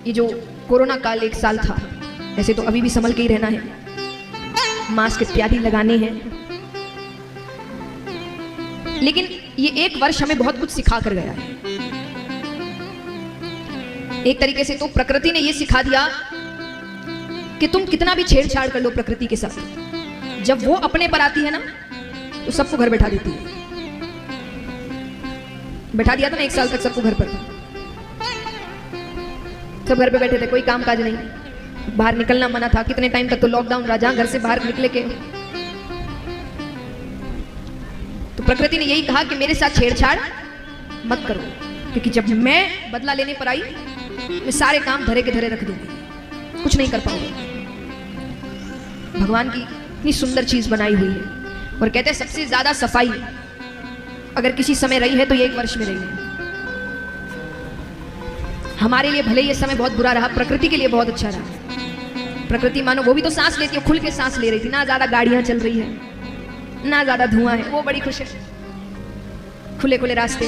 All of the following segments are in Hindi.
ये जो कोरोना काल 1 साल था, ऐसे तो अभी भी संभल के ही रहना है, मास्क इत्यादि लगाने हैं, लेकिन ये 1 वर्ष हमें बहुत कुछ सिखा कर गया है। एक तरीके से तो प्रकृति ने ये सिखा दिया कि तुम कितना भी छेड़छाड़ कर लो प्रकृति के साथ, जब वो अपने पर आती है ना तो सबको घर बैठा देती है। बैठा दिया था ना 1 साल तक सबको घर पर, सब घर पे बैठे थे, कोई काम काज नहीं, बाहर निकलना मना था। कितने टाइम तक तो लॉकडाउन रहा, जहां घर से बाहर निकले के। तो प्रकृति ने यही कहा कि मेरे साथ छेड़छाड़ मत करो, क्योंकि जब मैं बदला लेने पर आई मैं सारे काम धरे के धरे रख दूंगी, कुछ नहीं कर पाऊंगी। भगवान की इतनी सुंदर चीज बनाई हुई है, और कहते हैं सबसे ज्यादा सफाई अगर किसी समय रही है तो ये 1 वर्ष में रही है। हमारे लिए भले ये समय बहुत बुरा रहा, प्रकृति के लिए बहुत अच्छा रहा। प्रकृति मानो वो भी तो सांस लेती है, खुल के सांस ले रही थी, ना ज्यादा गाड़ियां चल रही है, ना ज्यादा धुआं है, वो बड़ी खुश है। खुले खुले रास्ते,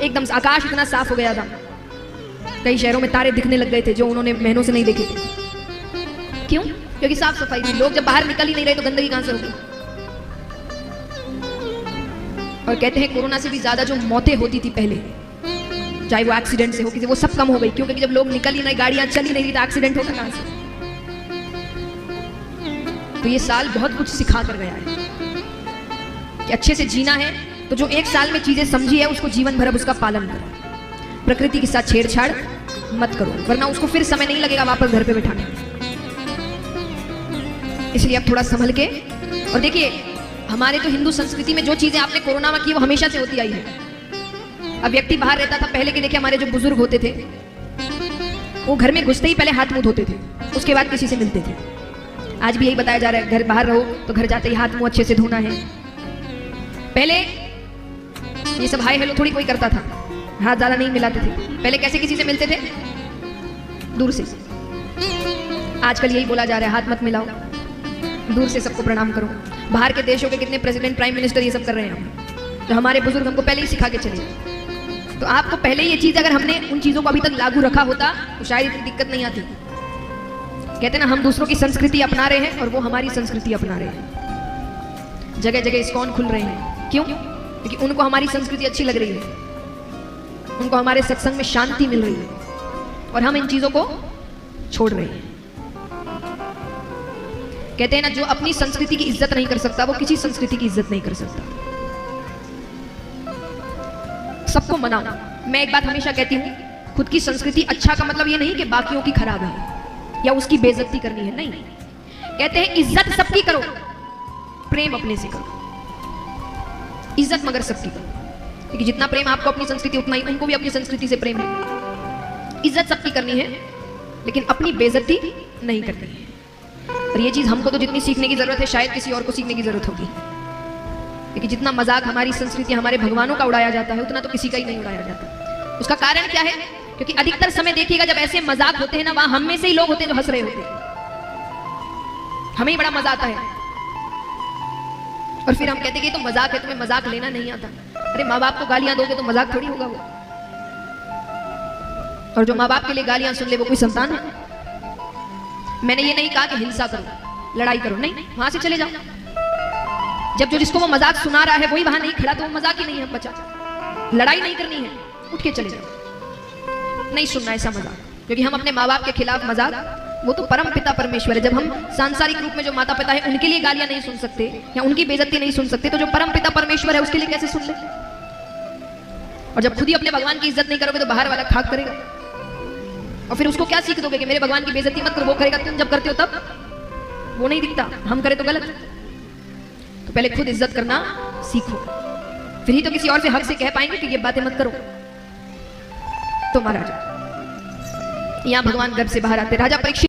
एकदम आकाश इतना साफ हो गया था, कई शहरों में तारे दिखने लग गए थे जो उन्होंने महीनों से नहीं देखे थे। क्यों? क्योंकि साफ सफाई थी। लोग जब बाहर निकल ही नहीं रहे तो गंदगी कहां से होगी? और कहते हैं कोरोना से भी ज्यादा जो मौतें होती थी पहले, चाहे वो एक्सीडेंट से हो किसी, वो सब कम हो गई, क्योंकि जब लोग निकल ही नहीं, गाड़ियां चल ही नहीं रही, तो एक्सीडेंट होता कहां से? तो ये साल बहुत कुछ सिखा कर गया है कि अच्छे से जीना है तो जो 1 साल में चीजें समझी है उसको जीवन भर अब उसका पालन करो। प्रकृति के साथ छेड़छाड़ मत करो, वरना उसको फिर समय नहीं लगेगा वापस घर पे बैठाने। इसलिए अब थोड़ा संभल के। और देखिए, हमारे तो हिंदू संस्कृति में जो चीजें आपने कोरोना में की वो हमेशा से होती आई है। अब व्यक्ति बाहर रहता था, पहले के देखिए हमारे जो बुजुर्ग होते थे वो घर में घुसते ही पहले हाथ मुंह धोते थे, उसके बाद किसी से मिलते थे। आज भी यही बताया जा रहा है, घर बाहर रहो तो घर जाते ही हाथ मुंह अच्छे से धोना है। पहले ये सब हाय हेलो थोड़ी कोई करता था, हाथ ज्यादा नहीं मिलाते थे। पहले कैसे किसी से मिलते थे? दूर से। आजकल यही बोला जा रहा है, हाथ मत मिलाओ, दूर से सबको प्रणाम करो। बाहर के देशों के कितने प्रेसिडेंट, प्राइम मिनिस्टर ये सब कर रहे हैं, तो हमारे बुजुर्ग हमको पहले ही सिखा के चले। तो आपको पहले ये चीज, अगर हमने उन चीजों को अभी तक लागू रखा होता तो शायद इतनी दिक्कत नहीं आती। कहते ना, हम दूसरों की संस्कृति अपना रहे हैं और वो हमारी संस्कृति अपना रहे हैं। जगह जगह इस्कॉन खुल रहे हैं, क्यों? क्योंकि उनको हमारी संस्कृति अच्छी लग रही है, उनको हमारे सत्संग में शांति मिल रही है, और हम इन चीजों को छोड़ रहे हैं। कहते हैं ना, जो अपनी संस्कृति की इज्जत नहीं कर सकता वो किसी संस्कृति की इज्जत नहीं कर सकता। सबको मनाओ। मैं एक बात हमेशा कहती हूँ, खुद की संस्कृति अच्छा का मतलब ये नहीं कि बाकियों की खराब है या उसकी बेइज्जती करनी है, नहीं। कहते हैं इज्जत सबकी करो, प्रेम अपने से करो। इज्जत मगर सबकी करो, क्योंकि जितना प्रेम आपको अपनी संस्कृति उतना ही उनको भी अपनी संस्कृति से प्रेम है। इज्जत सबकी करनी है, लेकिन अपनी बेइज्जती नहीं करनी है। और ये चीज हमको तो जितनी सीखने की जरूरत है, शायद किसी और को सीखने की जरूरत होगी, क्योंकि जितना मजाक हमारी संस्कृति, हमारे भगवानों का उड़ाया जाता है, उतना तो किसी का ही नहीं उड़ाया जाता। उसका कारण क्या है? क्योंकि अधिकतर समय देखिएगा जब ऐसे मजाक होते हैं ना, वहां हम में से ही लोग होते हैं जो हंस रहे होते हैं। हमें ही बड़ा मजा आता है, और फिर हम कहते हैं कि तो मजाक है, तुम्हें मजाक लेना नहीं आता। अरे माँ बाप को गालियां दोगे तो मजाक थोड़ी होगा वो। और जो माँ बाप के लिए गालियां सुन ले वो कोई संतान है? मैंने ये नहीं कहा कि हिंसा करो, लड़ाई करो, नहीं, वहां से चले जाओ। जब जो जिसको वो मजाक सुना रहा है वही वहां नहीं खड़ा, तो वो मजाक ही नहीं है बच्चा। लड़ाई नहीं करनी है, उठ के चले जाओ, नहीं सुनना ऐसा मजाक। क्योंकि हम अपने माँ बाप के खिलाफ मजाक, वो तो परम पिता परमेश्वर है। जब हम सांसारिक रूप में जो माता पिता है उनके लिए गालियां नहीं सुन सकते या उनकी बेइज्जती नहीं सुन सकते, तो जो परम पिता परमेश्वर है उसके लिए कैसे सुन ले? और जब खुद ही अपने भगवान की इज्जत नहीं करोगे तो बाहर वाला खाक करेगा, और फिर उसको क्या सीख दोगे कि मेरे भगवान की बेइज्जती मत करो, वो करेगा। तुम जब करते हो तब वो नहीं दिखता, हम करें तो गलत। तो पहले खुद इज्जत करना सीखो, फिर ही तो किसी और से हक से कह पाएंगे कि ये बातें मत करो। तो महाराज, यहां भगवान गर्भ से बाहर आते, राजा परीक्षित